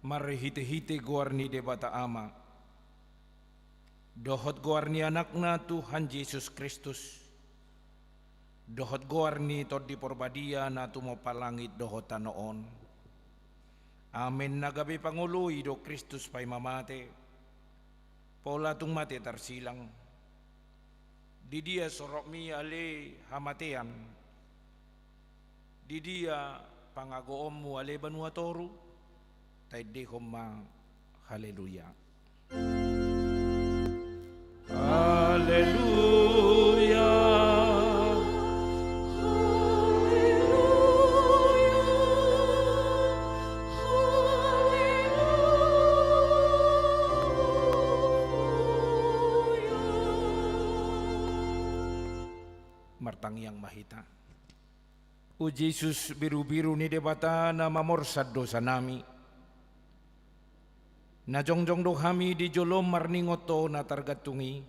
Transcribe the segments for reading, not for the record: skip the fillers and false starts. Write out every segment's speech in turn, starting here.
marhite-hite guarni debata ama. Dohot guarni anakna Tuhan Yesus Kristus. Dohot guarni tod di porbadia na tumopalangit dohota noon. Amen nagabi panguluy do Kristus pay mamate. Pola tung mate tarsilang. Di dia sorok mi ale hamatean. Di dia pangagoom mo ale banua toru. Tay dehom ma haleluya. Haleluya. Martang yang mahita. O Jesus, biru-biru ni debata na mamorsad dosa nami. Na jongjong do kami di jolom marningoto na targatungi.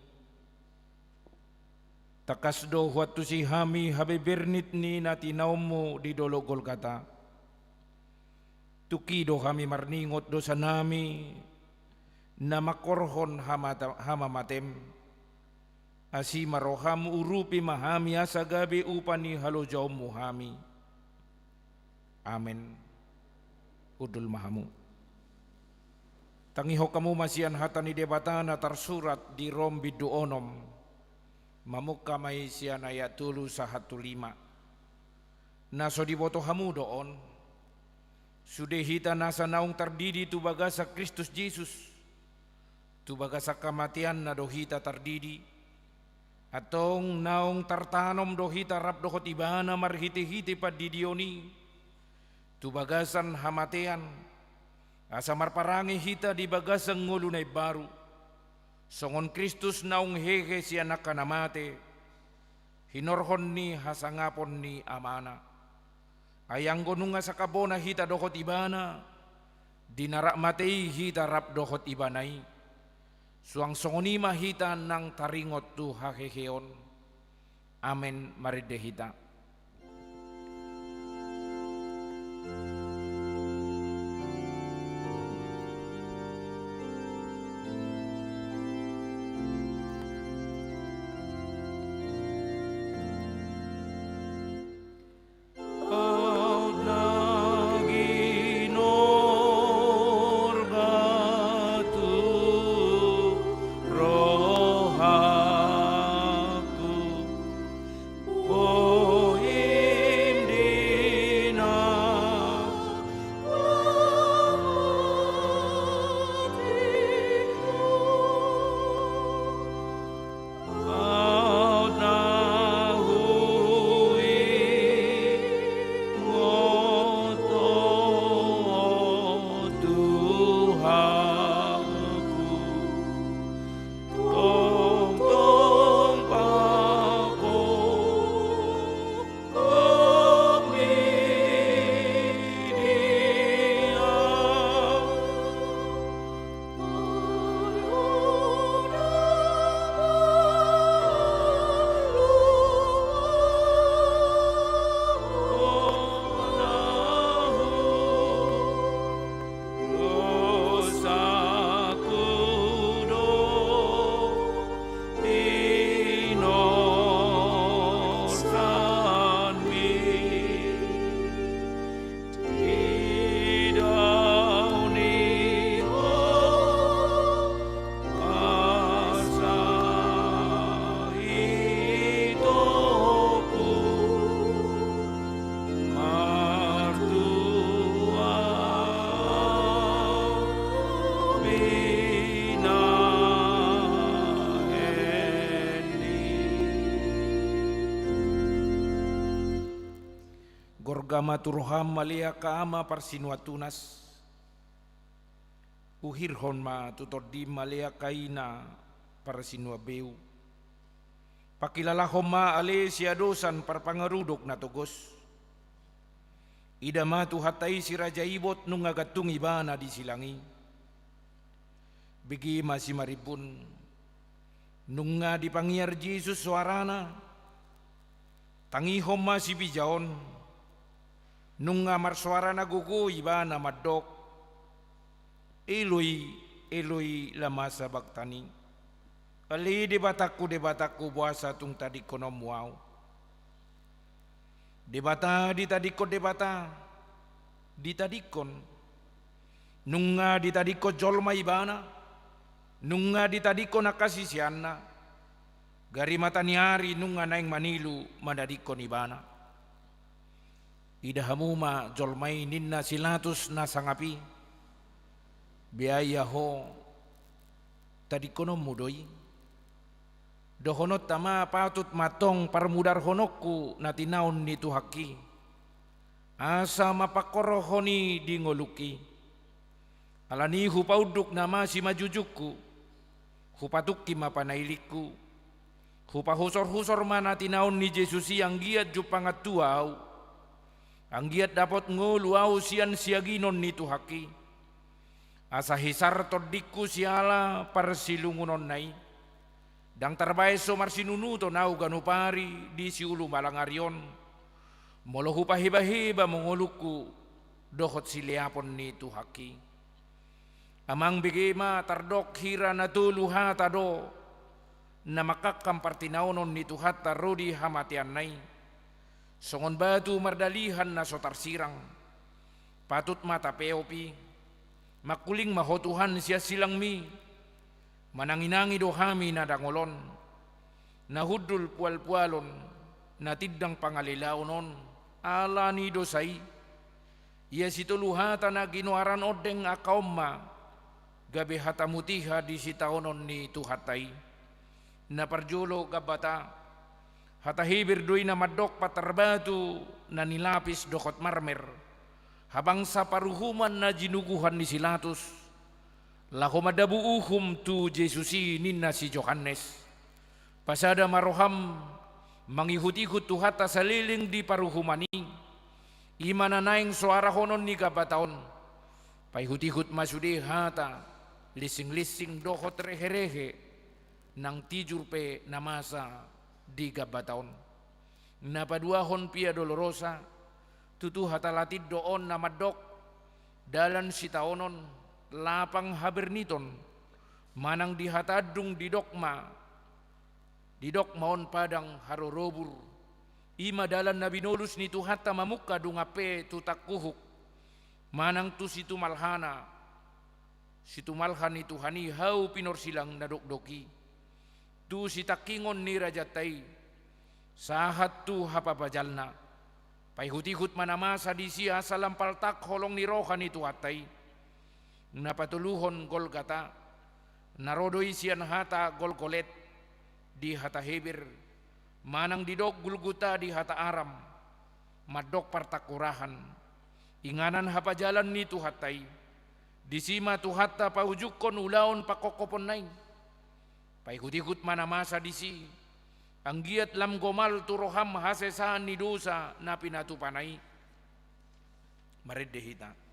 Takas do huatu si kami habibirnit ni na tinaw mo di dolo Golgata. Tuki do kami marningot dosa nami na makorhon hamamatem. Asi maroham urupi mahami asa gabi upani halojaw muhami. Amen. Udul mahamu. Tangiho kamu masian hata ni debata na tersurat di Rom bidu onom. Mamuk kamay sian ayat 3:1-5. Naso diboto hamu doon. Sudehita nasa naung terdidi tu bagasa Kristus Yesus. Tu bagasa kamatian na dohita terdidi. Atong naong tartanom dohita rap dohot ibana marhiti-hiti padidioni. Tubagasan hamatean. Asa marparangi hita di bagasang ngulunay baru. Songon Kristus naong hehe si anak kanamate. Hinorhon ni hasangapon ni amana. Ayang gonunga sa kabona hita dohot ibana. Dinarak matei hita rap dohot ibanay. Suang songoni mahita nang taringot tu haheheon. Amen maridehita. Gorgama turoham malia kaama parsinuatunas. Uhirhon ma tutordi malia kaina parsinuabeu. Pakilalahom ma ale siadosan parpangarudok na tugos. Idama tu hatay si Raja Ibot nung agatung ibana di silangi. Bigi masih maripun nung nga di pangyar Jesus suarana. Tangihom masih bijaon. Nung nga marsuara na gugu iba na madok. Eloi, Eloi lama sabaktani. Ali debataku buasa tung tadi konom wow. Debata ditadiko debata, ditadikon. Nunga ditadiko jolma ibana, nunga ditadiko nakasisiana. Gari mataniari nunga naing manilu madadikon ibana. Idahamuma jolmai ninna silatus nasangapi. Biaya ho tadi kono mudoi dohonot tama patut matong parmudar honokku natinaon nitu haki asa mapakorohoni di ngoluki alani hupauduk nama si majujukku hupatukki mapanailiku hupahusor-husor mana tinaon ni Jesusi ang giat jupangat tuau ang giat dapat ngoluau sian siaginon nitu haki asa hisar todiku siala parsilungunon nai dang tarbae so marsinunu to nau ganupari di siulu malangarion molohu pahiba-hiba mongoluku dohot siliapon ni tuhaki amang bigema tardok hira natulu hata do na makakam partinaunon ni tuhata rodi hamatian nai songon batu mardalihan na sotar sirang patut mata peopi makuling mahotuhan siya silang mi mananginangi dohami na dangolon nahudul pual-pualon natidang pangalilaonon ala ni dosai iya situluhata na ginuaran odeng akaumma gabi hatamutiha di sitaonon ni tuhatay na parjulo gabata hatahibir doy na madok patarbatu na nilapis dokot marmer habang sa paruhuman na jinuguhan ni Silatus lako madabuuhum tu Jesusi ninna si Johannes pasada maroham mangihut-ihut tuhata sa liling di paruhumani imananaing suara honon ni kabataon paihut-ihut masudi hata lising-lising dohot rehe-rehe nang tijurpe namasa di kabataon napaduahon pia dolorosa tutu hatalatid doon na madok dalan sitaonon lapang haberniton manang dihatadung didokmaon padang harorobur ima dalan na binulus ni tuhata mamukka dungape tutakuhuk manang tu situ malhan ni tuhani hau pinor silang nadokdoki tu sitakingon ni rajatay sahat tu hapapajalna paihut-ihut manamasa di siya sa lampaltak holong ni rohan itu atay napatuluhon Golgata narodoy siyan hata Golgolet di hata Hebir manang didok Gulguta di hata Aram madok partakurahan inganan hapajalan ni tuhatay disima tuhata paujukon ulaon pakokopon nain paihut-ihut manamasa di si ang giat lam gomal turoham hasesan ni dosa na pinatupanay mareddehita.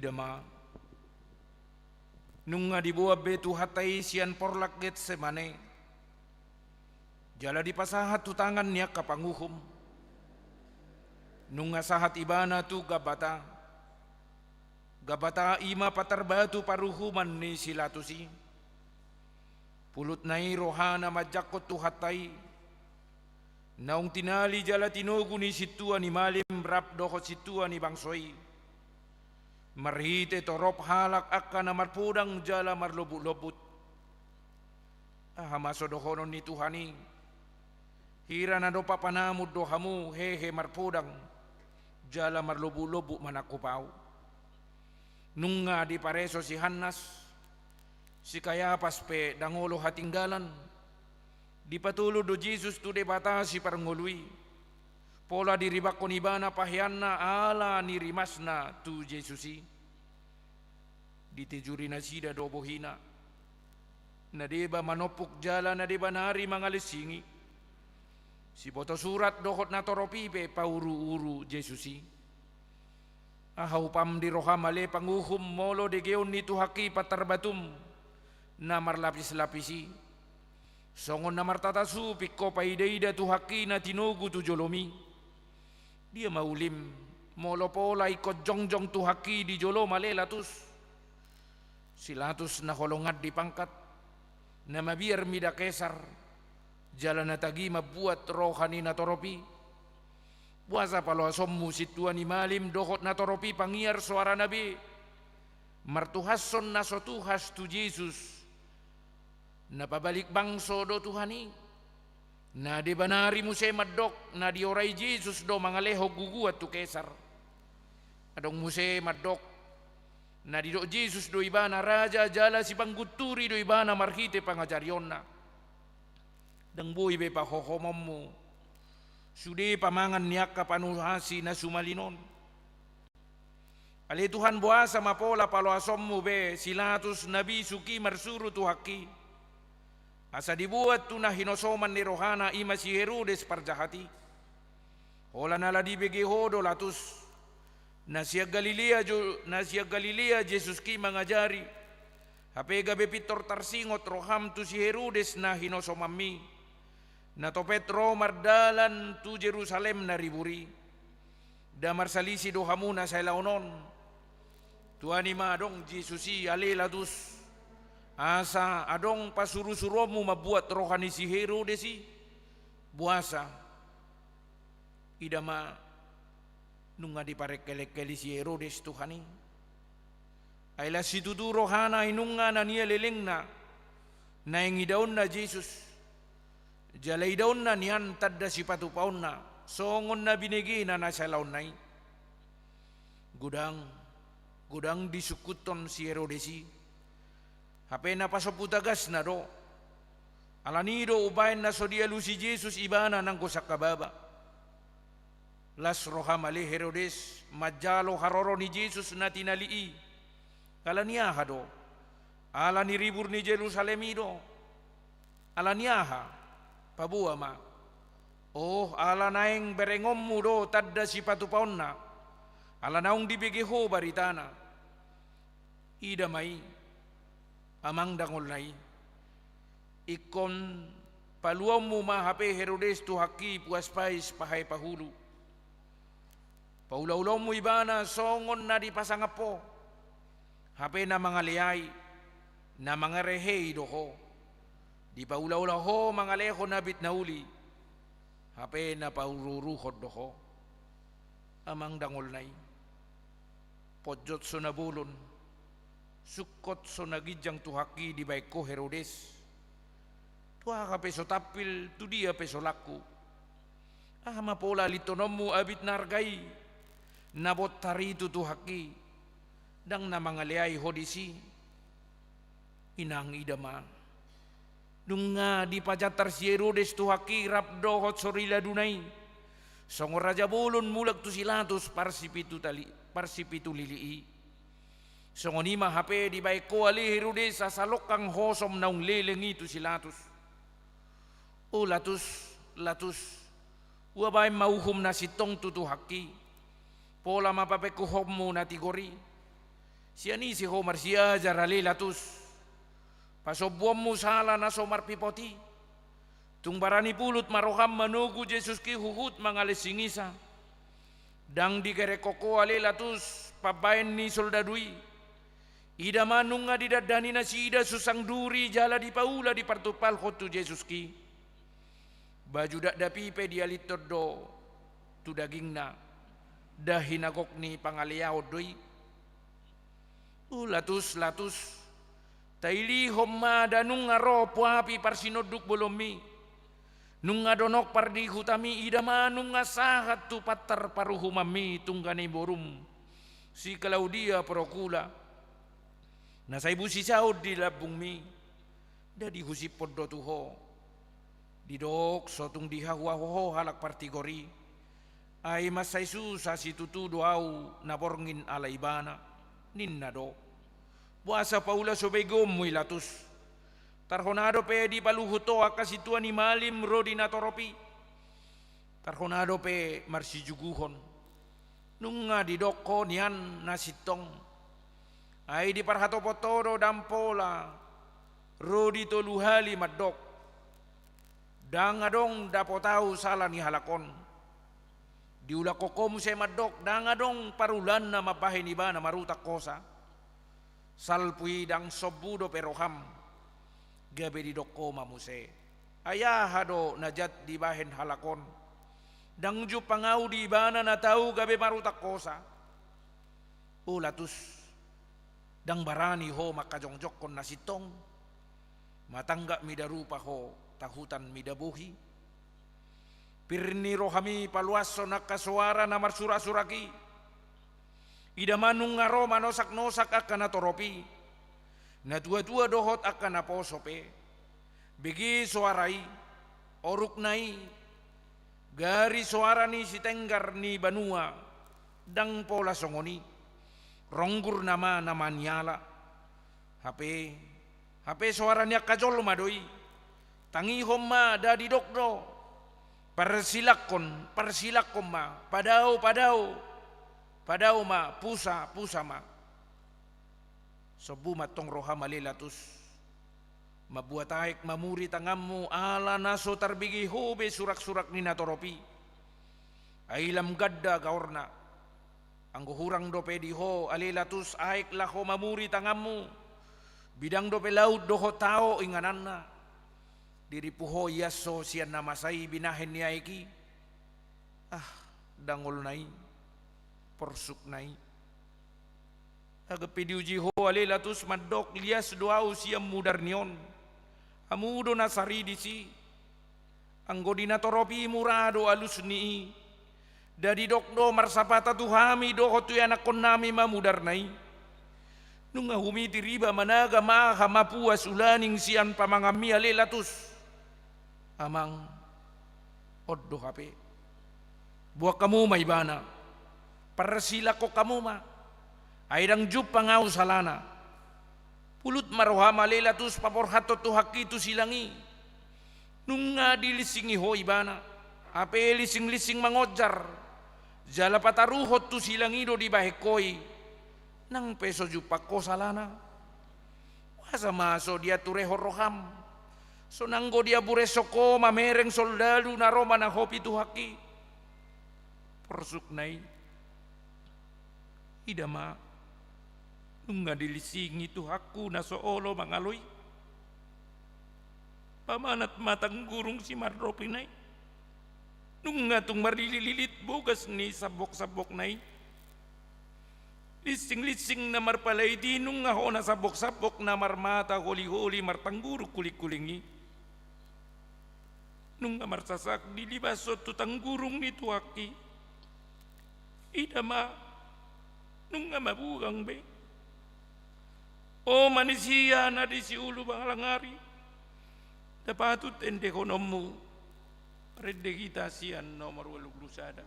idama nung nga dibuab betu hatay siyan porlak Getsemane jala dipasahat tu tangan niya kapanguhum nung nga sahat ibana tu gabata ima patarbatu paruhuman ni silatusi pulut nai rohana majakot tu hatay naung tinali jala tinugu ni situa ni malim rap dokot situa ni bangsoy marhite torop halak akka na marpudang jala marlobut-lobut hamaso dohonon ni Tuhani hira na do papanamud dohamu hehe marpudang jala marlobu-lobu manakupaw nung nga di pareso si Hannas si Kayapas pe dangolo hatinggalan di patulo do Jesus tu debata si parngului pola diribak konibana pahyanna ala nirimasna tu Jesusi ditijuri na sida do bohina na deba manopuk jala na deba nari mangalisingi si boto surat dohot na toropipe pauru-uru Jesusi ahaw pam di rohamale panguhum molo de geon ni tuhaki patarbatum na marlapis-lapisi songon na martatasu pikko paideida tuhaki na tinugu tu jolomi dia maulim molo pola ikot jongjong tuhaki di jolo male latus silatus na holongat di pangkat na mabiar mida kesar jalan na tagi mabuat rohani na toropi puasa palo asommu situa ni malim dohot na toropi pangiar suara nabi martuhason na sotuhas tu Jesus na pabalik bangso do Tuhani na di banari mo siya madok na di oray Jesus do mangaleho guguat tu kesar adong mo siya madok na di do Jesus do iba na raja jala si pangguturi do iba na marhite pangajaryon na dang buhay be pahohomom mo sudi pamangan niyak kapanuhasi na sumalinon ali Tuhan buasa mapola palo asom mo be silatus nabi suki marsuru tu haki asa dibuat tu na hinosoman ni rohana ima si Herodes parjahati hola nala dibege hodo latus na siya Galilea Jesus ki mangajari hape gabe pitor tarsingot roham tu si Herodes na hinosomami na to Petro mardalan tu Jerusalem na riburi damar salisi do hamuna sa launon tuani madong Jesusi alelatus asa adong pasuru-suromu mabuat rohani si Herodes si buasa idama nunga di parekelekeli si Herodes Tuhani ayla si tutu rohana inunga na niya lelengna na ingidaon na Jesus jalay daon na niyan tadda si patupaon na songon na binigi na nasa launay gudang disukuton si Herodes si hape na pasoputagas na do alanido ubayin na so dialu si Jesus ibana ng kusakababa las rohamali Herodes majalo haroro ni Jesus na tinalii kalaniyaha do ala ni ribur ni Jerusalem do alaniyaha pabuwa ma ala naeng berengom mo do tadda si patupaon na ala naong dibigiho baritana idamay amang dangol nai ikon paluam mo mahape Herodes tu haki puas pais pahay pahulu paulaulaw mo ibana songon na di pasangapo hape na mga liyay na mga rehey doho di paulaulaw ho mga leho na bitnauli hape na paururuhod doho amang dangol nai podjot so nabulon sukot so nagijang tuhaki di baiko Herodes tuha ka peso tapil tu dia peso laku mapola litonomu abit nargay nabot taritu tuhaki dang na mangaliay hodisi inang idama dunga di pajatar si Herodes tuhaki rapdo hot sorila dunay songo raja bulun mulag tu silatus parsipitu lilii songonima hape di baiko ali Herodes sasalok kang hosom naung lelengi tu silatus latus wabay mauhum na sitong tutuhaki pola mapapekuhom mo na tigori Siani si Homar siya jarali latus. Pasobuam mo sala na somar pipoti. Tung barani pulut maroham manugu Jesus ki huhut mangalesingisa. Dang di kere koko ale latus pabayan ni soldadui. Ida manung nga didadani na si ida susang duri jala di paula di partupal hotu Jesus ki. Baju dak dapipe di alitod do tu daging na dahinagok ni pangaliaw doi. Latus taili homma danung ngaro puapi parsinoduk bolomi nung ngadonok pardi hutami ida manung ngasahat tu patar paruhumami tunggani borum si Claudia Procula nasay busi saud di labung mi dadi husipod do tuho didok sotung dihahuaho halak partigori ay masay susah si tutu doau naborngin alaibana ninna do puasa paula sobegom muy latus tarhonado pe di paluhuto akasitua ni malim rodinatoropi tarhonado pe marsijuguhon nunga di doko nian nasitong ay di parhato potoro dampola rodi toluhali madok dangadong dapotau sala ni halakon diula kokom se madok dangadong parulan na mabahin iba na marutak kosa salpui dang sobudo peroham gabe di doko mamuse ayahado najat di bahen halakon dang ju pangau di bana na tau gabe marutak kosa ulatus dang barani ho makajongjok kon nasitong matangga midarupa ho tahutan midabuhi pirni rohami paluaso nakasuara na marsura-suraki ida manung ngaro manosak-nosak akan atoropi na dua-dua dohot akan aposope begi suarai oruk nai gari suara ni si tenggar ni banua dang pola songoni ronggur nama nyala HP suaranya kajol madoi tangi homma dadi dokdo persilakon ma padau ma pusa ma sobu matong roha malilatus mabuat aik mamuri tangamu ala naso tarbigi hobe surak-surak ni natoropi ailam gadda gaorna anggo hurang dope di ho alilatus aik laho mamuri tangamu bidang dope laut doho tao ingananna diri puho yaso sian namasai binahen ni aiki dangol nai porsuk nai agapi diuji ho alilatus madok lias doau siam mudar nion amudo nasari disi anggo dinatoropi murado alus ni dari dokdo marsapata tuhami doho tu anak konami mamudar nai nunga humiti riba managa maha mapuas ulaning sian pamangami alilatus amang oddo hape buat kamu maibana persila ko kamu ma aidang jup pangau salana pulut maroha malilatus paporhato tu hakitu silangi nunga dilisingi ho ibana ape lising-lising mangojar jala pataruhot tu silangido di bahekoi nang peso jupak ko salana wasa maso dia tureho roham so nanggo dia buresoko mamereng soldadu na roma na hopi tu haki persuk nai idama nunga dilisingi tu haku na soolo mangaloi pamanat matang gurung si marropi nai nunga tung marililit bogas ni sabok-sabok nai lising-lising na marpalay di nunga ho na sabok-sabok na marmata holi-holi martangguru kulik-kulingi nunga marsasak dilibasot tu tanggurung ni tuaki idama nunga mabugang be o manusia na di si ulu bangalangari dapatut ende konomu redde kita sian nomor 8 lusada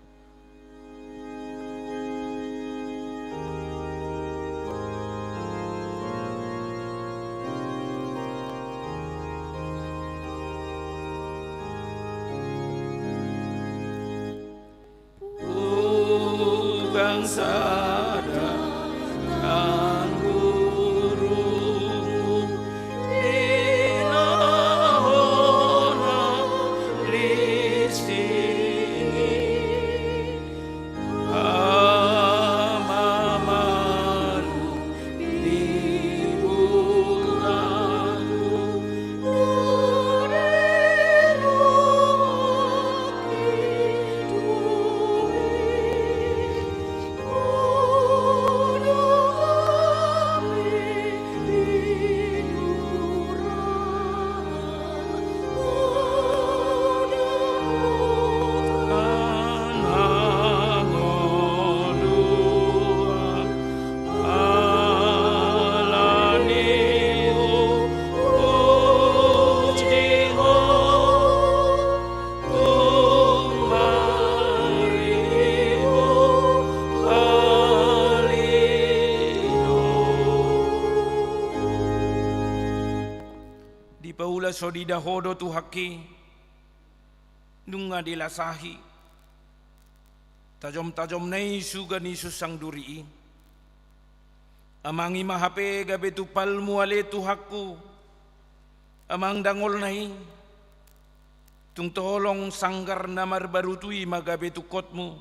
sada so di dahodo tu haki nunga dilasahi tajom-tajom nai suga ni susang duri amangi mahape gabe tu palmu ale tu hakku amang dangol nai tung tolong sanggar namar barutui magabe tu kotmu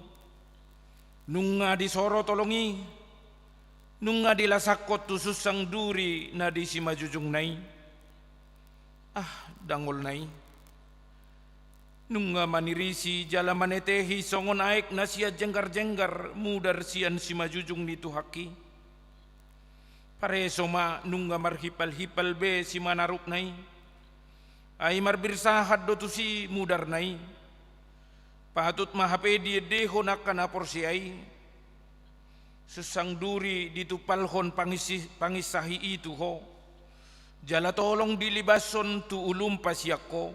nunga disoro tolongi nunga dilasakot tu susang duri na di si majujung nai dangol nai nunga manirisi jala manetehi songon aek na sia jenggar-jenggar mudar sian si majujung ni tu haki pare soma nunga marhipal-hipal be si manaruk nai ay marbirsahat do tu si mudar nai patut mahape dia deho nakana porsi ay susang duri ditupalhon pangisahi itu ho jala tolong dilibason tu ulum pasiako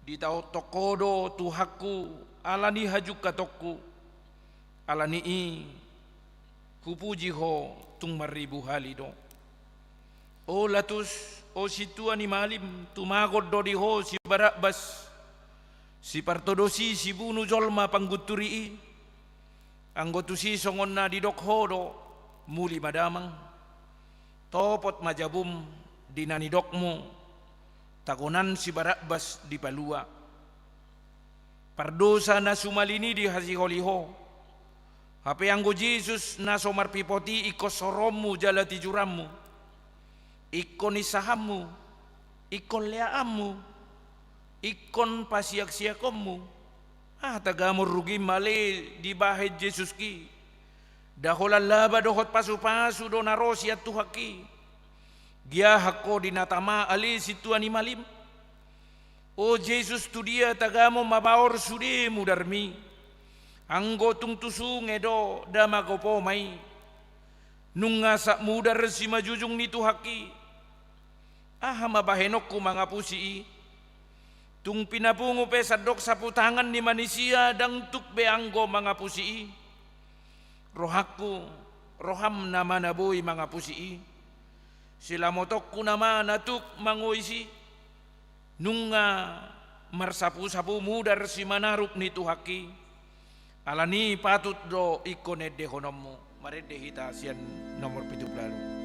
ditau tokodo tu hakku alani hajuk katokku alani i kupuji ho tung maribu halido o latus o situa ni malim tumagod do di ho si Barabas si partodosi si bunu jolma pangguturi i anggotu si songon na didok hodo muli madamang topot majabum dinanidokmu takunan si Barabas di palua pardosa na sumalini di hasiholiho hape anggo Jesus na somar pipoti iko sorommu jala tijurammu ikon isahammu ikon leaammu ikon pasiak-siakommu tagamor rugi male di bahet Jesus ki dahola laba dohot pasu-pasu do narosi at tuhaki gia hako dinatama ali situan ni malim o Jesus tu dia tagamo mabaor sudi mudarmi anggo tung tusung edo damagopo mai nunga sak mudar si majujung ni tuhaki mabahenokku mangapusi tung pinapungu pe sadok sapu tangan ni manusia dang tuk be anggo mangapusi rohakku roham nama naboy mangapusi sila motokku nama natuk mangoisi nunga marsapu-sapu mudar si manaruk ni tuhaki alani patut do ikonet de honommu mari dehita sian nomor 17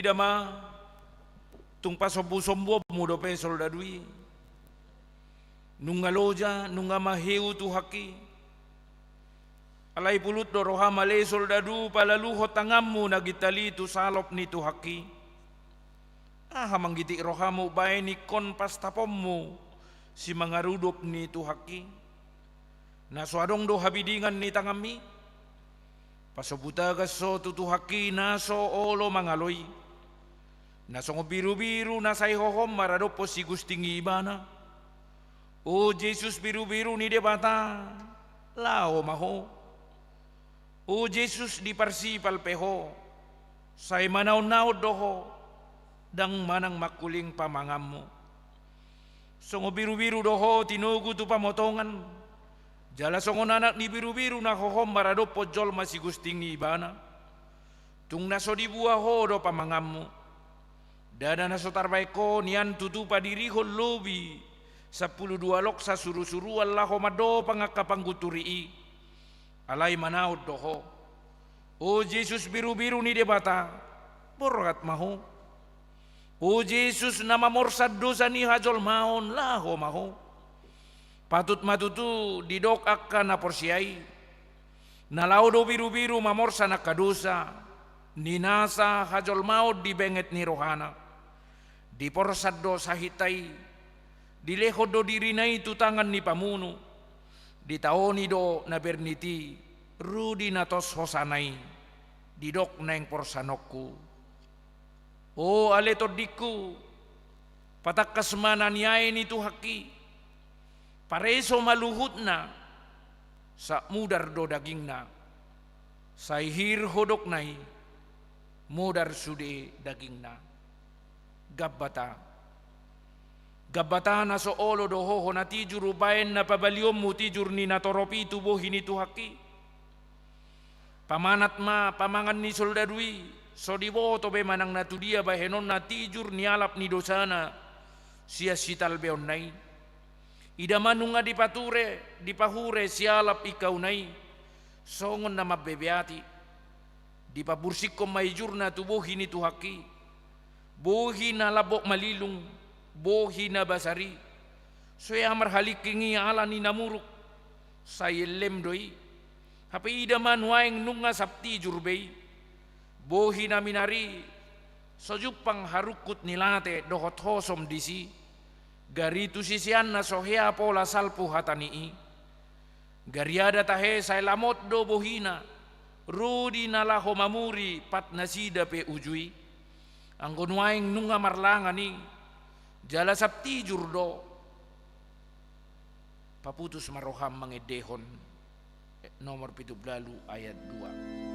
idama tung pasombu-sombu mudo pe soldadui nunga loja nunga maheu tu haki alai pulut do roha male soldadu palalu hotangammu nagitali tu salop ni tu haki manggiti rohamu bae ni kon pastapommu si mangarudup ni tu haki na suadong do habidingan ni tangami pasobuta gaso tu haki naso olo mangaloi nasongo biru-biru nasai hohom maradopo si gustingi ibana o Jesus biru-biru ni debata lao maho o Jesus di parsi palpeho say manaw-naw doho dang manang makuling pamangammu songo biru-biru doho tinugu tu pamotongan Jala songon anak ni biru-biru na hohom marado pojol masih gusting ni ibana. Tung naso dibuah ho do pamangammu. Dada naso tarbaiko nian tutupa diri ho lobi. 12 lok sa suru-suru Allah ho mado pangakapangguturi. Alay manaud doho. O Jesus biru-biru ni debata. Borat maho. O Jesus nama morsad dosa ni hajol maon laho maho. Patut matutu didok akan naporsiai. Nalaudo biru-biru mamorsa nakadosa. Ninasa hajol maut di benget ni rohana. Di porsad do sahitai. Di lehod do dirinai tu tangan ni pamunu. Di taoni do na berniti. Rudi natos hosanai. Didok neng porsanokku. O aletodiku. Patak kasmanan yai ni tu haki. Pareso maluhut na sa mudar do daging na sa hir hodok nai mudar sude daging na gabbata na so olo do hoho na tijur ubayen na pabaliom mu tijur ni natoropi tubuh ini tuhaki pamanat ma pamangan ni soldadui so diboto be manang natudia bahenon na tijur ni alap ni dosana sia sital beon nai. Ida manunga di pahure sialap ikau nai songon nama bebeati di pabursik ko maijurna tubuhi ni tuhaki bohi na labok malilung bohi na basari soya amar halikingi ala ni namuruk sayelem doi hape ida manuaeng nunga sapti jurbei bohi na minari sojupang harukut nilate dohot hosom disi gari tu sisian na sohea pola salpu hatanii gariada tahe say lamot do bohina rudi nalaho mamuri pat nasida pe ujui anggon waing nunga marlangani jala sapti jurdo paputus maroham mangedehon nomor 17 ayat 2.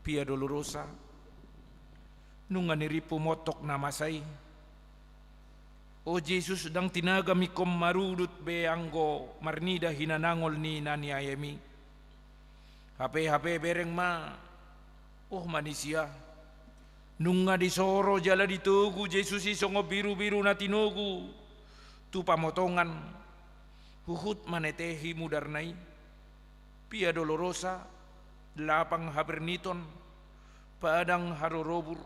Pia dolorosa nunga niripu motok namasay o Jesus dang tinaga mikom marudut be anggo marnida hinanangol ni nani ayemi hape bereng ma manisya nunga disoro jala ditugu Jesus isongo biru-biru na tinugu tu pamotongan huhut manetehi mudarnai pia dolorosa lapang haberniton padang harorobur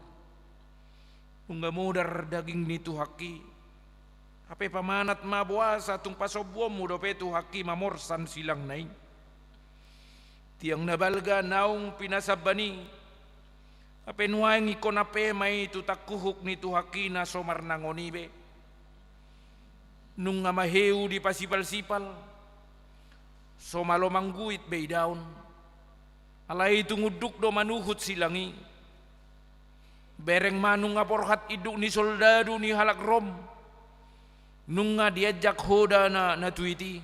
nunga mudar daging nitu haki hape pamanat mabuasa tung pasobom mudope tu haki mamorsan silang nai tiang nabalga naung pinasabani hape nuaing ikon ape mai tu takuhuk nitu haki na somar nangonibe nunga maheu di pasipal-sipal somalo mangguit bei daun alai tunguduk do manuhut silangi bereng manunga porhat iduk ni soldadu ni halak rom nunga diajak hoda na tuiti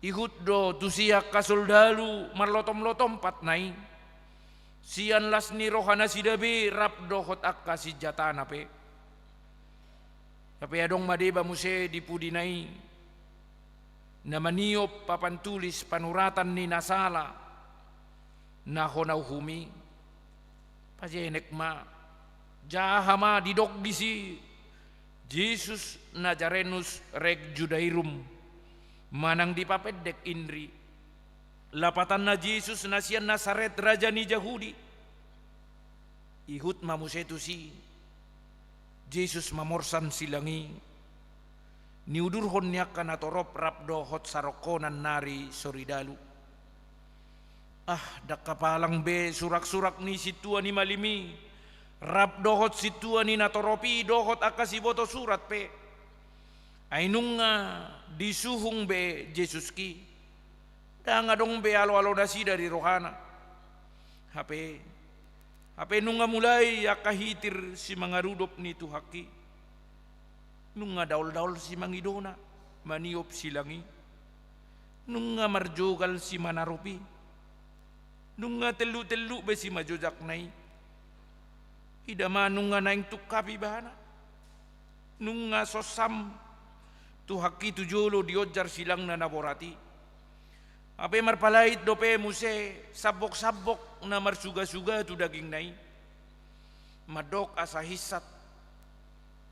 ihut do tusiak ka soldalu marlotom-lotom patnai sian las ni rohana sidabe rap do hot akka si jatana pe Tapi adong madeba muse dipudinai na maniop papantulis panuratan ni nasala na honaw humi. Pajenek ma jahama didok disi Jesus Nazarenus reg Judairum manang dipapedek indri lapatan na Jesus nasian Nasaret raja ni Yahudi ihut mamusetu si Jesus mamorsan silangi niudurhon niya kanatorop rapdo hot sarokonan nari soridalu. Dakapalang be surak-surak ni situa ni malimi rap dohot situa ni natoropi dohot akasiboto surat pe ay nung disuhung be Jesus ki da dong be alo-alo nasi dari rohana hape nung mulai akahitir si mga rudop ni tuhaki nung daul-daul si mangidona maniop silangi nung marjogal si manarupi nung telu-telu be si majojak nai idama nung naing tukapi bahana nung sosam tuhaki tujolo diojar silang na naborati ape marpalait dope muse sabok-sabok na marsuga-suga tu daging nai madok asa hisat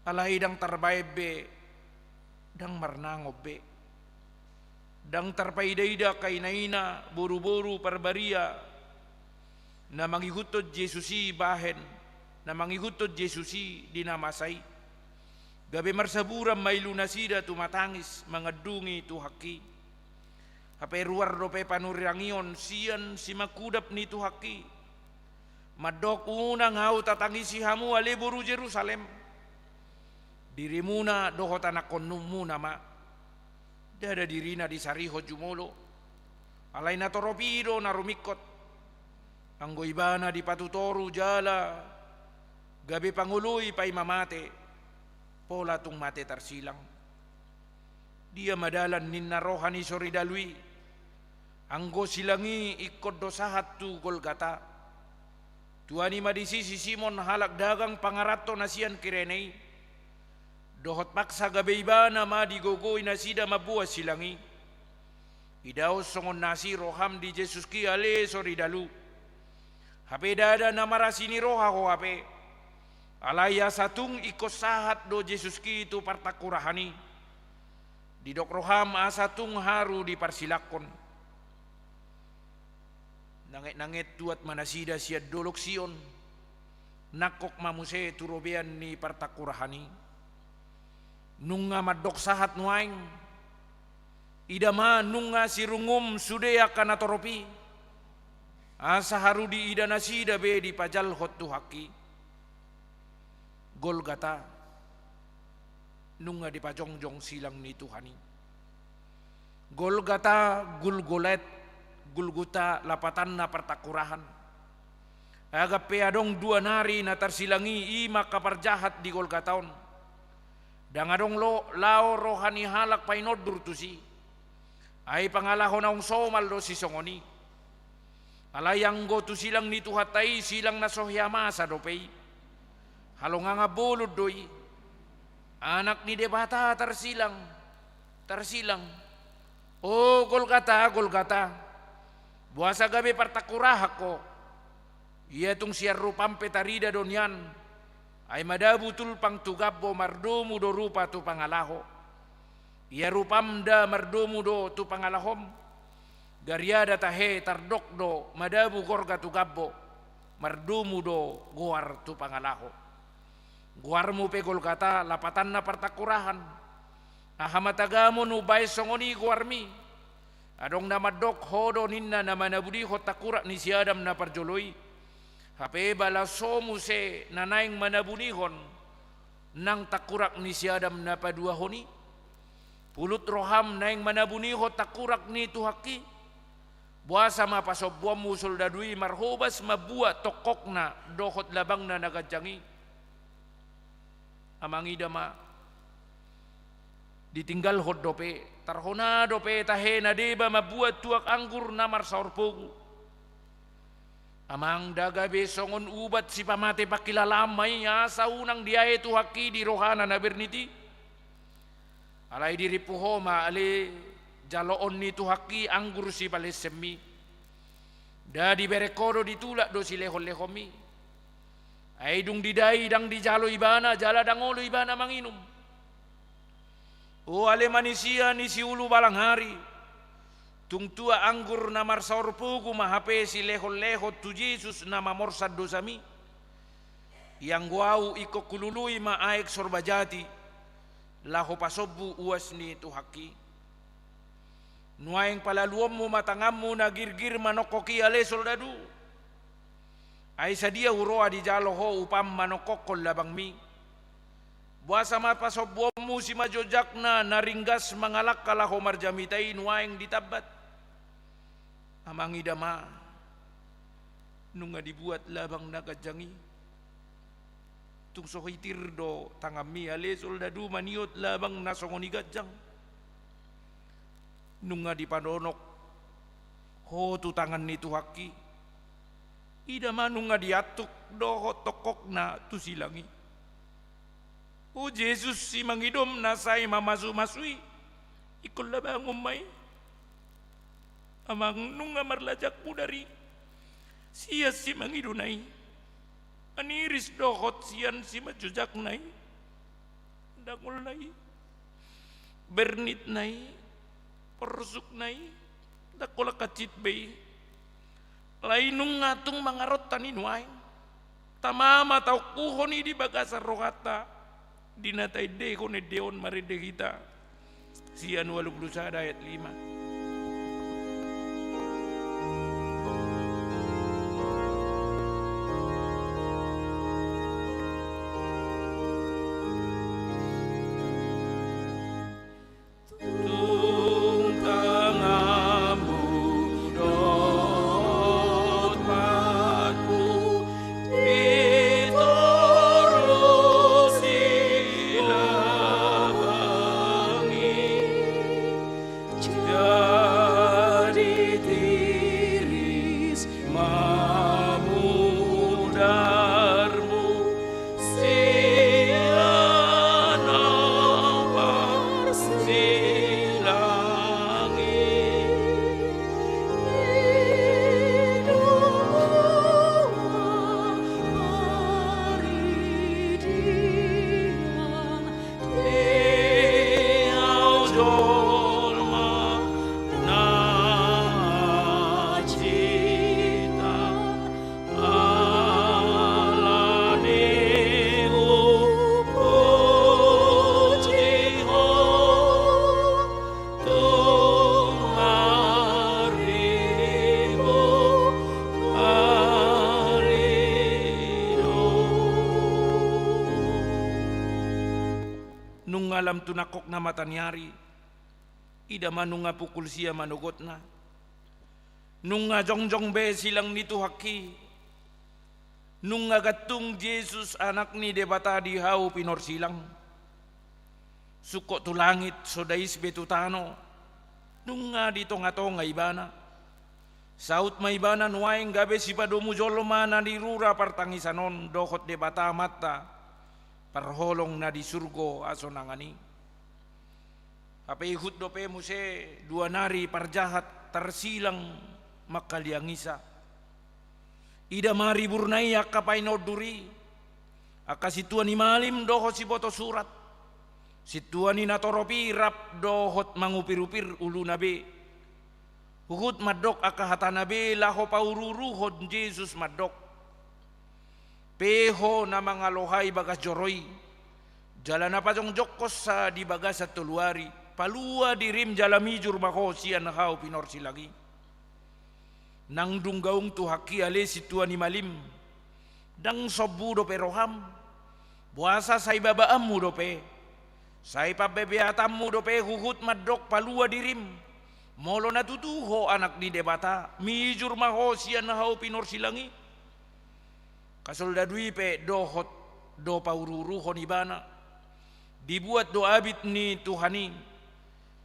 alai dang tarbaib be dang marnangob be dang tarpaida-ida kainaina buru-buru parbaria na mangihutod Jesusi bahen na mangihutod Jesusi dinamasay gabi marsaburam may lunasida tumatangis mangadungi tuhaki haperuar dope panurirangion siyan si makudap ni tuhaki madok unang hau tatangisi hamu aleburu Jerusalem dirimuna dohot anak konumuna ma dada dirina di sariho jumolo alay na toropido na rumikot anggo ibana di patutoru jala gabi pangului pay mamate pola tung mate tarsilang dia madalan ninna rohani soridalui anggo silangi ikod dosahat tu Golgata tuani madisi si Simon halak dagang pangarato nasian kirenei dohot paksa gabi ibana ma digogoy nasida mabuas silangi idaw songon nasi roham di Jesus ki ale soridalu hape dada namarasini roha ko hape alaya satung ikos sahat do Jesus ki itu partakurahani didok roham asatung haru diparsilakon nangit tuat manasida siad dolok sion nakok mamuse turobean ni partakurahani nunga madok sahat nuaing idama nunga sirungum sudea kanatoropi asa haru di ida nasida be di pajal hot tuhaki Golgata nunga di pajongjong silang ni Tuhani Golgata Gulguta lapatan na pertakurahan agap peadong dua nari na tarsilangi ima kaparjahat di Golgataon dangadong lao rohani halak painodur tusi ay pangalahon aong somal do si songoni alayang go tu silang ni tuhatay silang na sohyama sa dopey halonga nga bulod doy anak ni debata tarsilang oh Golgata buasa gabi partakurahak ko iya tung siar rupam petarida donyan ay madabu tulpang tugabbo mardomu do rupa tu pangalaho iya rupam da mardomu do tu pangalahom Gariada tahe tardok do madabu gorga tu gabbo mardumu do guar tu pangalaho guarmu pe Golgata lapatan na partakurahan ahamatagamo nu bay songoni guarmi adong na madok hodo ninna na manabudi hotakura ni si Adam na parjoloy hape balaso muse nanaing manabunihon nang takurak ni si Adam na paduahoni pulut roham naing manabuniho takurak ni tuhaki buasa mapasobwa musul dadui marhubas mabuat tokok na dohot labang na nagajangi amangi dama ditinggal hot dope tarhona dope tahe na deba mabuat tuak anggur namar saurpogu amang daga besongon ubat si pamate pakilalamay asa unang diaye tuhaki di rohana na berniti Alay diri puhoma ali jaloon ni tuhaki anggur si palesemi. Da di berekodo ditulak do si lehol-lehomi. Ay dung didai dang di jalo ibana jala dangolo ibana manginum. O ale manisia ni si ulu balang hari. Tung tua anggur na marsaur pugu mahape si lehol-lehot tu Yesus na mamorsad dosami. Yang guau iko kulului maaek sorbajati. Laho pasobu uas ni tuhaki. Nuaing palaluommu matangammu na girgir manokoki ale soldadu. Ay sadia uroa di jalo ho upam manokokol labang mi. Buasa mat pasobuommu si majojakna naringgas mangalak kalaho marjamitai nuaing ditabat. Amang idama nunga dibuat labang nagajangi. Tung sohitir do tangami ale soldadu maniot labang nasongoni gajang. Nunga dipanonok ho tu tangan ni tuhaki. Ida manunga diatuk doho tokok na tu silangi. O Jesus si mangidom nasay mamasu-masui. Ikol labang umay. Amang nunga marlajak dari siya si mangidunay. Aniris dohot siyan si majujak nai. Dangol nai. Bernit nai. Porsuk nai. Dakola kacit bay. Lainung ngatung mangarot taninuay. Tamama tau kuhoni di bagasar rohata. Dinatay deho ne deon maride kita. Siyan 81 ayat 5. Alam tunakok na matanyari. Ida manunga pukul siya manugot na. Nunga jongjong be silang nituhaki. Nunga gatung Jesus anak ni debata di hau pinor silang. Suko tu langit sodais betutano. Nunga di tonga-tonga ibana. Saut maibana nuaing gabe si padomu joloma na di rura partangisanon dohot debata mata. Parholong na di surgo aso nangani. Apa ihut dope muse dua nari parjahat tersilang makaliangisa. Ida mari burnai akapai noduri. Aka situan imalim doho si boto surat. Situan inatoropi rap dohot mangupir-upir ulu nabe. Hukut madok aka hata nabe laho paururuhod Jesus madok. Peho na mga lohay bagas joroy. Jala na pajong jokos sa di bagas at tuluari. Palua dirim jala mijur mako siya na hao pinor silagi. Nang dunggaung tuhaki ale situan ni malim. Dang sobu dope roham. Buasa say babaam mo dope. Say pabebeatam mo dope huhut madok palua dirim. Molo na tutuho anak di debata. Mijur mako siya na hao pinor silangi. Kasoldadui pe dohot do paururuhon ibana. Dibuat do abit ni Tuhani.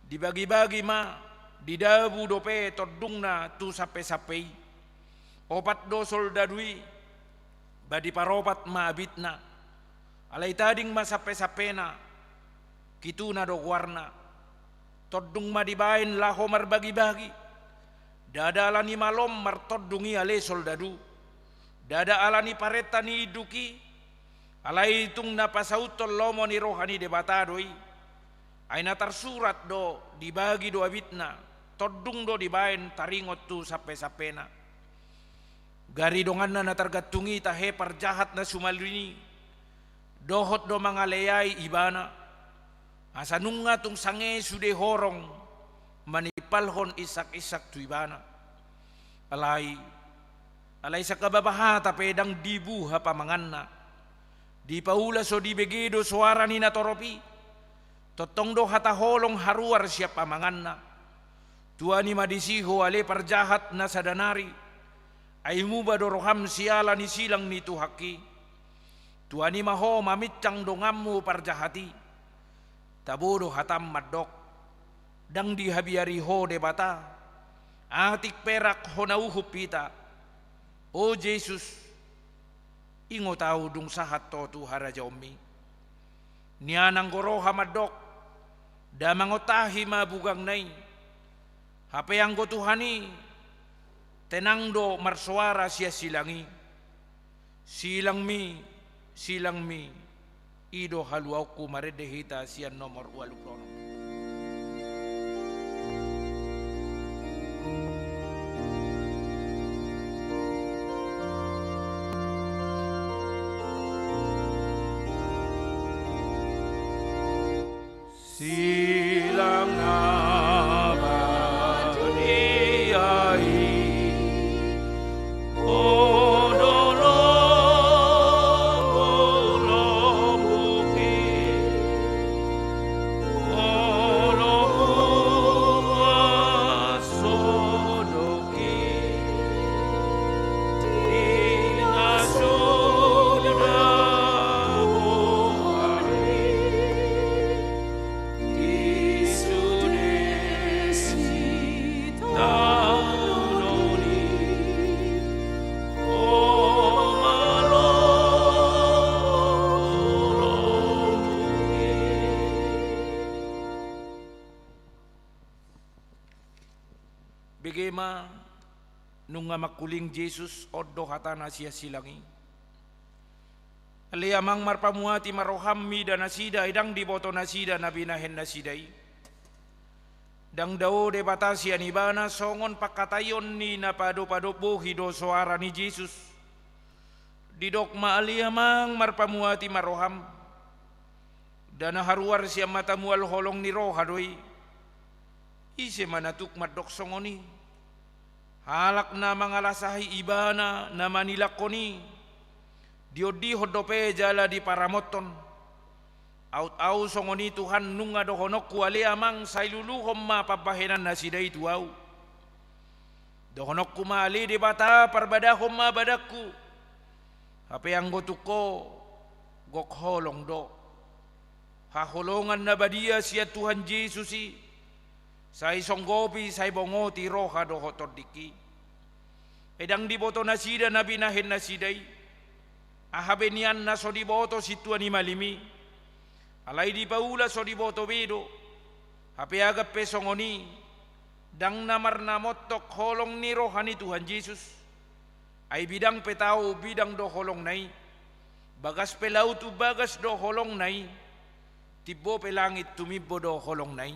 Dibagi-bagi ma. Didabu do pe todung na tu sape-sapei. Opat do soldadui. Badi paropat ma abit na. Alay tading ma sape-sape na. kituna do warna toddung madibain laho marbagi-bagi dada alani malom martoddungi ale soldadu dada alani pareta ni iduki alai tung napasautol lomo ni rohani debatadoi aina tersurat do dibagi do abitna toddung do dibain taringot tu sape-sapena gari donganna na tergatungi tahe parjahat na sumaluni dohot do mangaleyai ibana asanunga tung sange sude horong manipalhon isak-isak tu ibana alai sakababahata pedang dibuha pamanganna di paula so di begedo suara ni natoropi totong do hata holong haruar siap pamanganna tuani madisiho ale parjahat na sadanari aimu badoroham siala ni silang ni tuhaki tuani maho mamicang dongammu parjahati tabodo hatam madok dang dihabiari ho debata atik perak honauhup pita o Jesus ingo tahu dung sahat to tu haraja ommi nianang goroha madok damangotahi mabugang nai hape yang go Tuhani tenang do marsuara sia silangi silang mi ido haluauku maredehita sian nomor 26 silang abadiai Bagaimana nunga makuling Jesus oddo hatana sia silangi aliamang marpamuati marohammi dan nasida idang diboto nasida nabi nahen nasidai dang dao de batasi anibana songon pakatayon ni napado-pado hido suara ni Jesus didokma aliamang marpamuati maroham dan haruar siya matamual holong ni rohadoi ise manatuk madok songoni halak na mangalasahi ibana na manilakoni diodi hodope jala di paramoton au songoni Tuhan nunga dohonok kuale amang sailuluhom mapapahenan nasidai tuau dohonok kumali di bata parbadahom mabadakku apa yang gotuko gok holong do haholongan na badia siya Tuhan Yesusi sai songgopi sai bongoti roha do hotodiki edang diboto nasida nabi nahen nasidai ahabenian na so diboto situani malimi alai di paula so diboto bedo hape agap pesongoni dang namar namotok holong ni rohani Tuhan Yesus ai bidang petau bidang do holong nai bagas pelau tu bagas do holong nai tibo pelangit tumibo do holong nai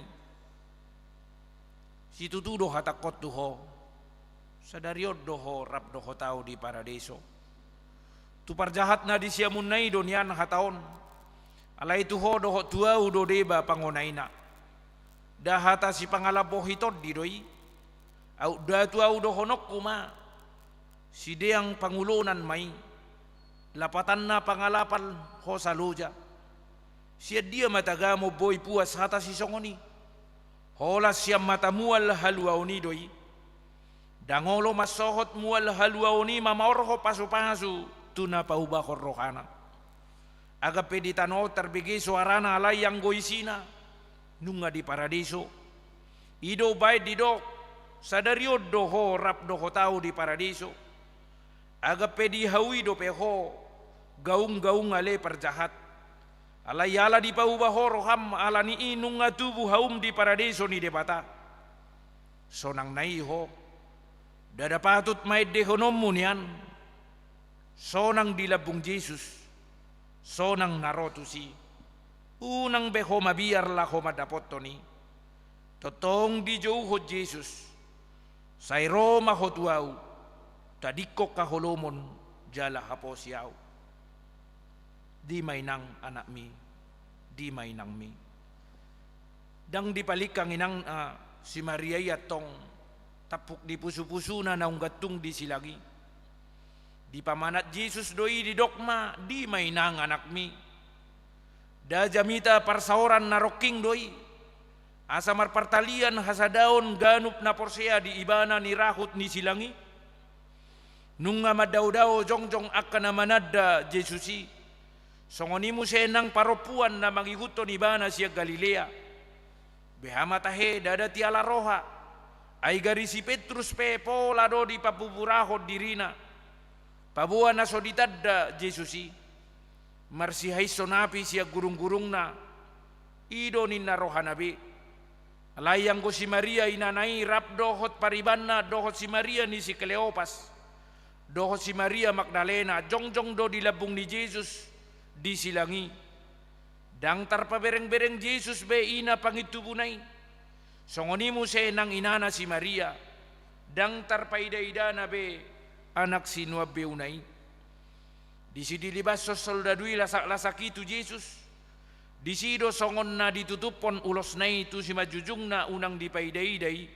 situ tu do hatakot tuho sadariod doho rap doho tau di paradiso tu parjahat na di siamun nai donian hataon alai tuho doho tuau do deba pangonaina dahata si pangalapo hitod di doi au da tuau do honok kuma si deang pangulunan mai lapatan na pangalapan ho saluja siya dia matagamo boy puas hata si songoni holas siya matamual haluauni doi dangolo masohot mual haluauni mamaorho pasu-pasu tuna paubahor rohana aga peditano terbigi suarana alai yang goisina nunga di paradiso ido baik didok sadario doho rap doho tau di paradiso aga pedi hawi do peho gaung-gaung ale perjahat Alayala di paubahoroham ala ni inung nga tubuh haum di paradiso ni debata. Sonang naiho, dada patut may dehonomu niyan. Sonang dilabung Jesus, sonang narotusi. Unang beho mabiyar la ho madapot to ni. Totong di jauho Jesus. Say Roma hotuaw, tadikok kaholomon, jala haposiaw. Di may nang anak mi, di may nang mi. Dang dipalik kang inang si Maria yatong tapuk di pusu-pusu na naung gatung di silagi. Di pamanat Jesus doi di dokma, di may nang anak mi. Da jamita parsaoran na rocking doi. Asa marpartalian hasadaon ganup na porsea di ibana ni rahut ni silangi. Nunga madaw-daw jongjong akan na manada Jesusi. Songonimu senang paropuan na mangihuto ni bana siya Galilea. Behamatahe dada tiala roha. Ay gari si Petrus pe pola do di papuburahod dirina. Pabuan na soditadda Jesusi. Marsihay sonapi siya gurung-gurung na. Ido ni na roha nabi. Alayang ko si Maria inanay rap dohot pariban na dohot si Maria ni si Cleopas. Dohot si Maria Magdalena. Jongjong do dilabung ni Jesus. Di silangi. Dang tarpabereng-bereng Jesus be ina pangitubunay. Songonimu senang inana si Maria. Dang tarpaida-ida na be anak si Nuabeunay. Di sidilibas so soldadui lasak-lasak itu Jesus. Di sido songon na ditutupon ulos na itu si majujung na unang dipaiday-day.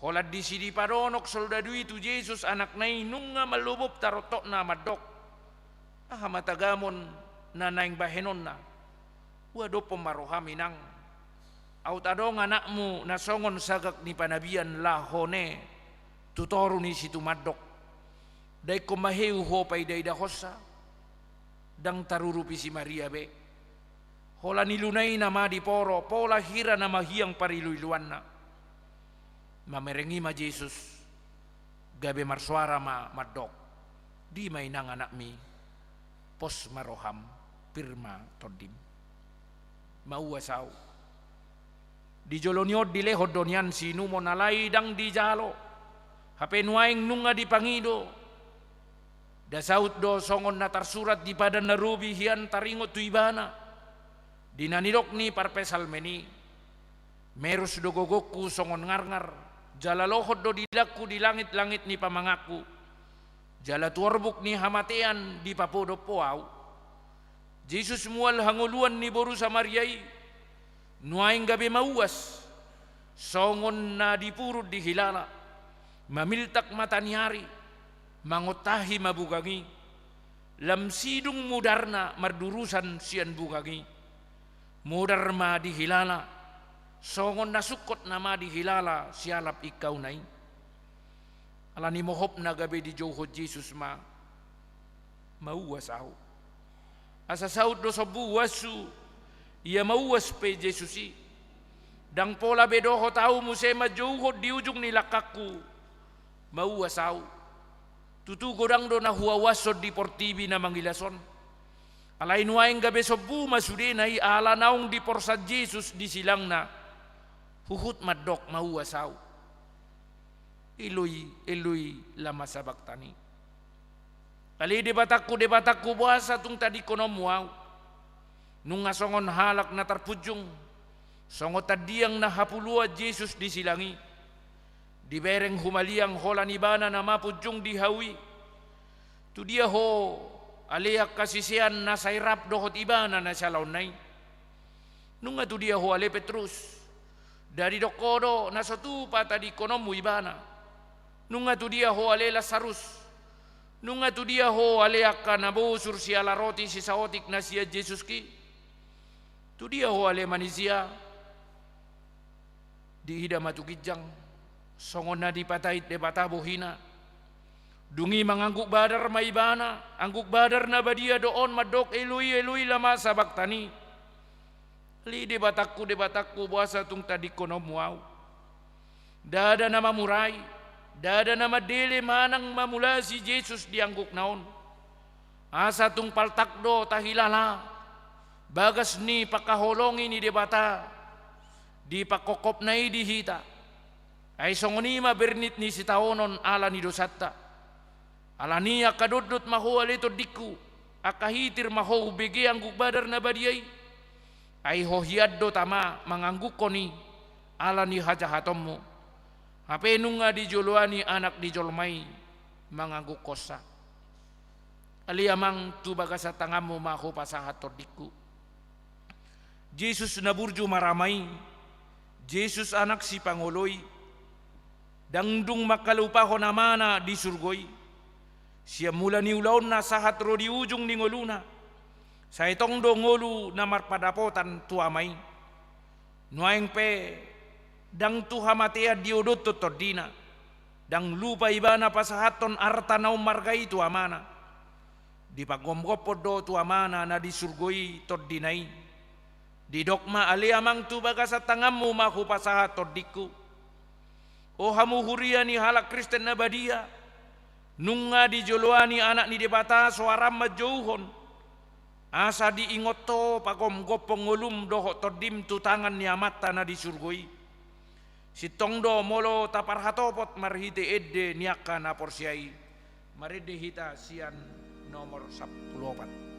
Holad di sidi paronok soldadui itu Jesus anak na nunga malubop tarotok na madok. Matagamon na naing bahenon na. Wado pemarohami nang. Autadong anakmu na songon sagak ni panabian lahone. Tutoro ni situ madok. Day kumaheu ho pay day dahosa. Dang tarurupi si Maria be. Hola nilunay na madiporo. Pola hira na mahiyang pariluiluan na. Mamerengi ma Jesus. Gabe marsuara ma madok. Di may nang anak mi. Pos maroham pirma todim mauwasaw di joloniod di lehod donyan sinu mo nalay dang di jalo hapenuaing nunga di pangido dasaut do songon na tarsurat di padan na rubi hian taringot tuibana dinanirok ni parpesal meni merus do gogoku songon ngarngar jala lohod do dilaku di langit-langit ni pamangaku jala tuarbuk ni hamatean di papodo poau. Jesus mual hanguluan ni boru Samariay. Nuaing gabi mauwas. Songon na dipurut di hilala. Mamiltak mata ni hari. Mangotahi mabugangi. Lamsidung mudarna mardurusan sian bugangi. Mudar ma di hilala. Songon nasukot na ma di hilala sialap ikaw nai. Alani mohop na gabi di jauhot Jesus ma mauwas ako. Asa saud do sa buwasu ia mauwas pe Jesusi. Dang pola bedoho tau musema jauhot di ujung nilakaku mauwas ako. Tutu godang do na huawasod di portibi na mangilason. Alay nuaing gabi sa buma sudinay ala naong di porsa Jesus di silang na huhut madok mauwas ako. Iluy lama sabak tani. Kali debatakku buasa tung tadi kono muaw. Nung songon halak na tarpujung. Songot tadiang na hapulua Jesus di silangi. Di bereng humaliang holan ibana na mapujung di hawi. Tu dia ho aleak kasisian na sairap dohot ibana na salaunay. Nung tu dia ho ale Petrus. Dari dokodo na sotupa tadi kono mu ibana. Nunga tu dia ho ale Lazarus. Nunga tu dia ho ale akan nabusur si ala roti si saotik na siya Jesus ki. Tu dia ho ale manisia. Di hida matukijang. Songon na dipatait de batabuhina. Dungi mangangguk badar maibana. Angguk badar na badia doon madok elui lama sabak tani. Li de batakku buasa tung tadi kono muaw. Dada nama murai. Dada nama dele manang mamula si Jesus diangguk naon. Asa tung paltakdo tahilala. bagas ni pakaholongi ni debata di pakokop na di hita ay songonima bernit ni sitaonon ala ni dosatta ala niya kadudut mahual ito diku akahitir mahu bege angguk badar na badiyay ay hohiaddo tama mangangguk ko ni ala ni hajahatommu hapenung nga di joluani anak di jolmay mangangguk kosa aliamang tubaga sa tangamu mahu pasahat diku Jesus naburju maramay Jesus anak si Panguloy dangdung makalupaho namana di surgoy siya mula ni ulaon na sahat ro di ujung ni ngoluna sa itong do ngolu na marpadapotan tuamay nuaing pe dang tuhamatea diodot totodina dang lupa ibana pasahaton arta na umargay tuamana di pagomgopod do tuamana na di surgoy todinay di dokma aliamang tubaga sa tangamu makupasahat todiku o hamuhuria ni halak Kristen na badia nunga di joluani anak ni debata suaram majauhon asa di ingoto pagomgopong ngulum doho todim tutangan ni amata na di surgoi si tongdo molo taparhatopot marhite edde niaka na porsiai marede hita sian nomor 14.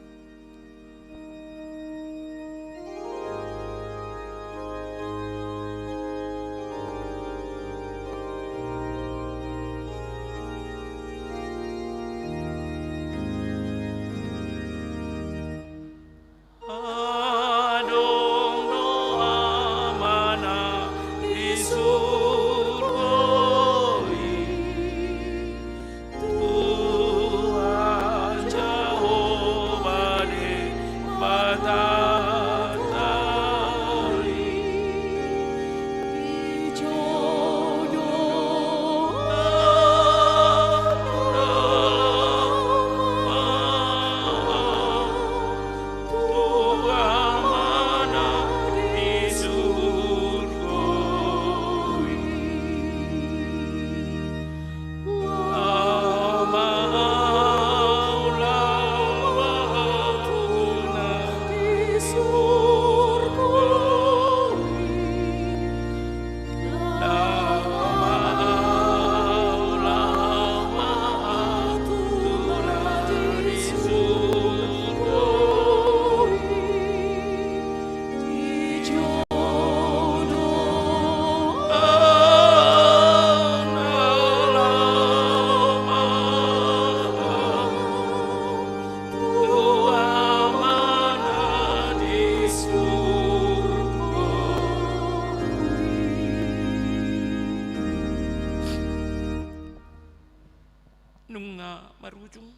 Marujung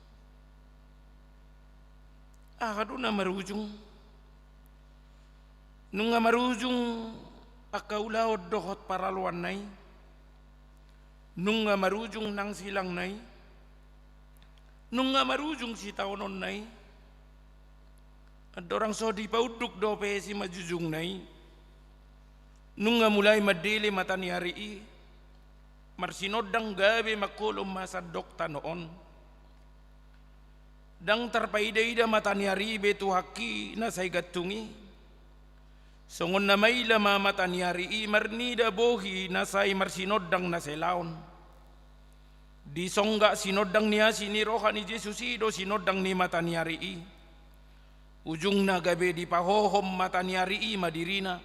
akaduna marujung nunga marujung akaulaod dohot paraluan nai nunga marujung nang silang nai nunga marujung si taonon nai adorang sodi pauduk do si majujung nai nunga mulai madili matani hari marsinodang gabe makulum masadok tanoon dang tarpaida-ida matani hari betu haki na say gatungi songon na may lama matani hari marnida bohi na say marsinodang na selaon di songga sinodang niya siniroha ni Jesus ido sinodang ni matani hari ujung na gabe di pahohom matani hari madirina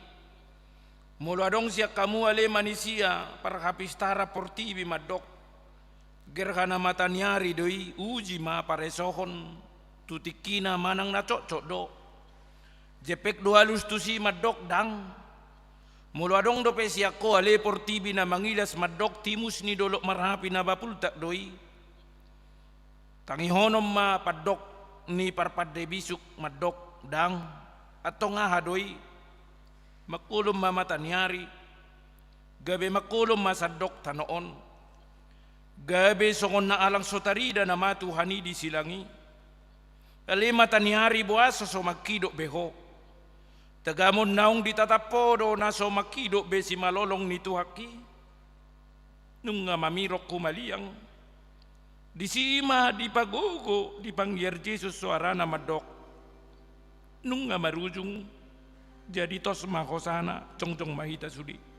mula dong siya kamu ale manisia para kapistara portibi madok gerhana matanyari doi uji ma paresohon tutikina manang na cocok do jepek do halus tusi madok dang mula dong do pesia ko ale portibi na mangilas madok timus ni dolok marhapi na bapultak doi tangihonom ma padok ni parpade bisuk madok dang atau ngaha doi makulum ma matanyari gabe makulum masadok tanoon gabe songon na alang sotarida na matuhani di silangi kalima tanyari buasa so makido beho tagamon naong ditatapodo na so makido be si malolong ni tuhaki nung nga mamirok kumaliyang di sima di pagugo di pangyer Jesus suara na madok nung nga marujung jadi tos makosana cong mahita sudi.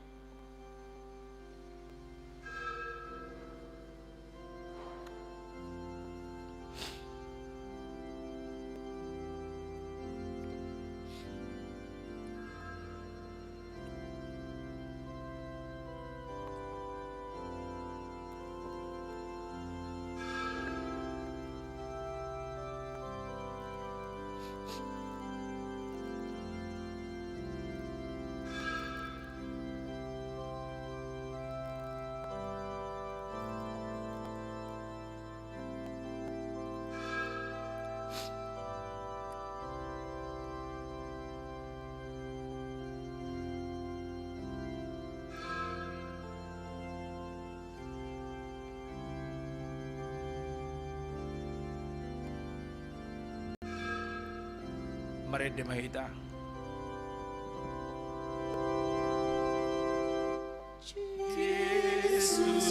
Marede mahita. Jesus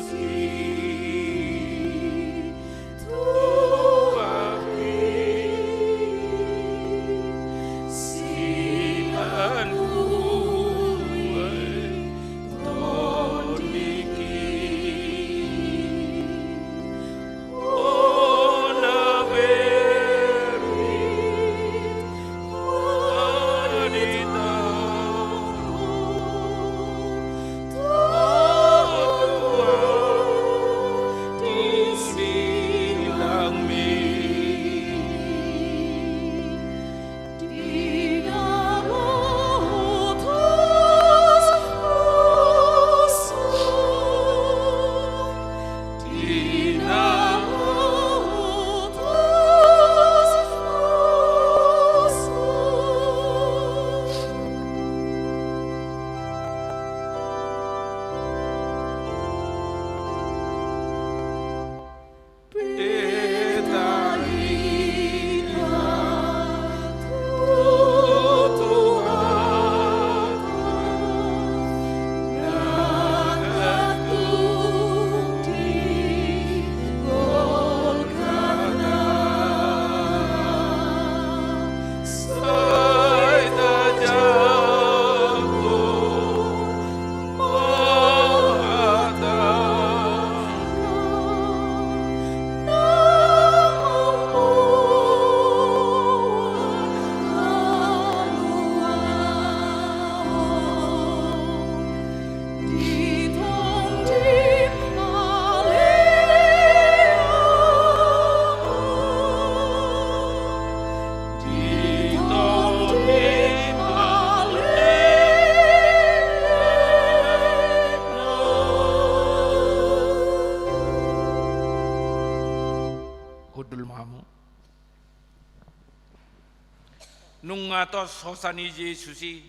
nung atos hosani Jesusi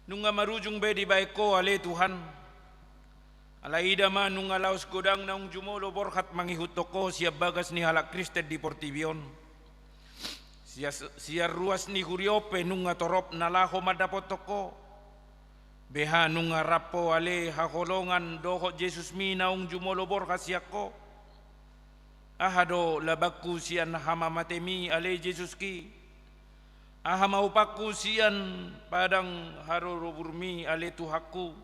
nung marujung be di baik ko ale Tuhan alaida man nung alaus godang naung jumolo borkat mangihutok ko siya bagas ni halak Kristen di Portibion siya ruas ni Huriope nung torop nalaho madapot ko beha nung rapo ale hakolongan doho Jesus mi naung jumolo borkat siya ko ahado labagku siyan hamamatemi ale Jesus ki aha maupaku sian padang haruruburmi ale tuhaku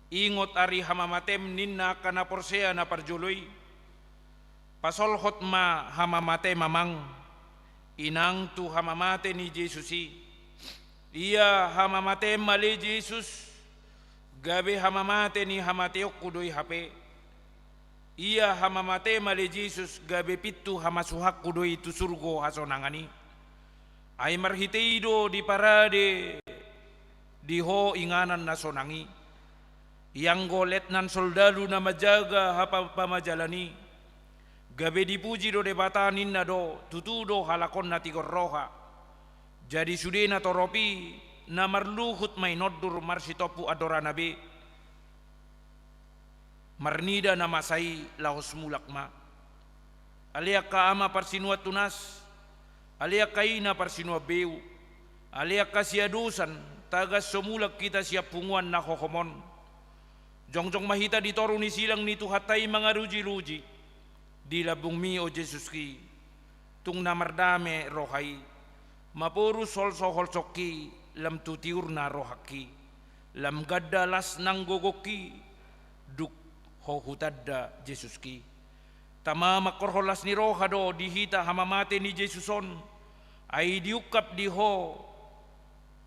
ingot ari hamamatem ninna kana porsea na parjoloy pasolhot ma hamamate mamang inang tu hamamate ni Jesusi iya hamamate male Jesus gabe hamamate ni hamateok kudoy hape iya hamamate male Jesus gabe pitu hamasuhak kudoy tu surgo hasonangani ay marhiteido di parade di ho inganan na sonangi yang golet nan soldado na majaga hapa pamajalani gabe dipuji do debatanin na do tutudo halakon na tigorroha jadi sude na toropi na marluhut may noddur marsitopu adora nabe marnida na masai lahos mulakma aliak kaama parsinuat tunas aliak kaina parsinua beu aliak kasiadusan tagas somulak kita siap punguan na hokomon jongjong mahita ditoru ni silang ni tuhatay mga ruji-ruji di labung mi o Jesus ki tung namardame rohay mapuru sol sohol soki lam tutiur na rohaki lam gaddalas nang gogoki duk hohutadda Jesuski tama makorholas ni roha do dihita hamamate ni Jesuson ay diukap diho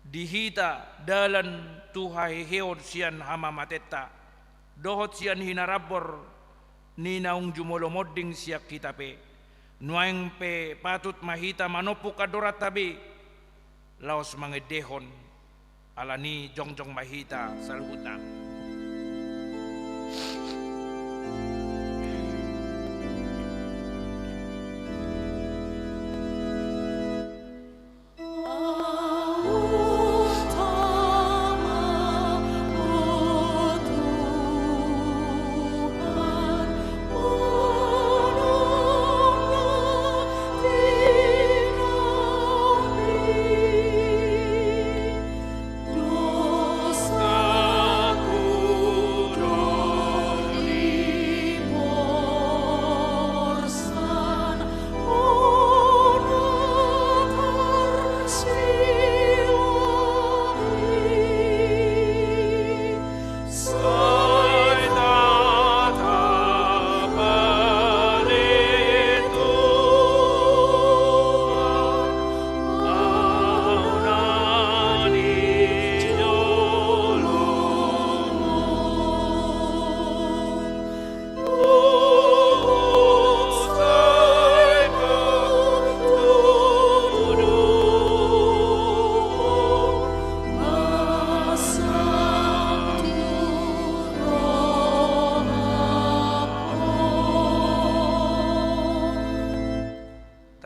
dihita dalan tuhay heod siyan hamamateta dohot siyan hinarabor ni naung jumolomoding siya kitape nuaing pe patut mahita manopu kadorat tabi laos mangedehon alani jongjong mahita salhutan.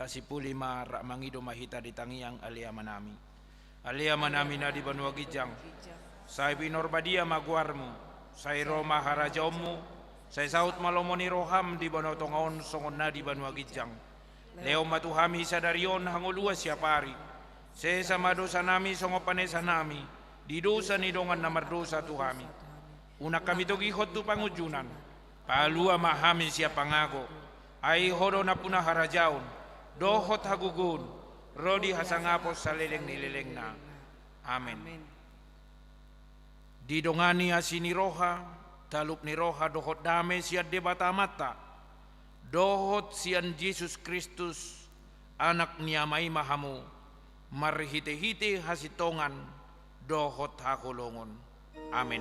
Sipuli rak mangido mahita di tangiang alia manami na di Banua Gijang sai binorbadia maguarmu sai Roma harajamu sai saut malomoni roham di Banua Tongaon songon na di Banua Gijang leo matuhami sadarion hangolua siapari se sama dosa nami songo panesa nami di dosa ni dongan namar dosa tuhami una kami togi hotu pangujunan palua mahami siapa ngago ai hodo na punah harajaun dohot hagugun rodi hasangapos saleleng nileleng na amen. Didongani asini roha talup ni roha dohot dame siad debata mata dohot sian Yesus Kristus anak niamai mahamu marhite-hite hasitongan dohot hakolongon amen.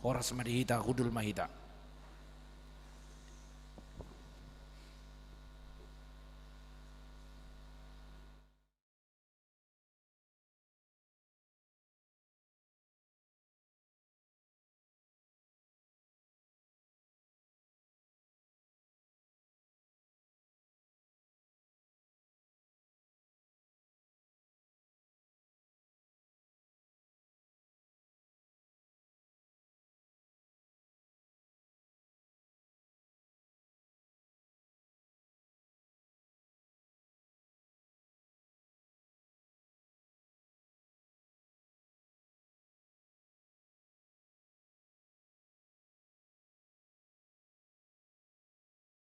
Horas madihita hudul mahita.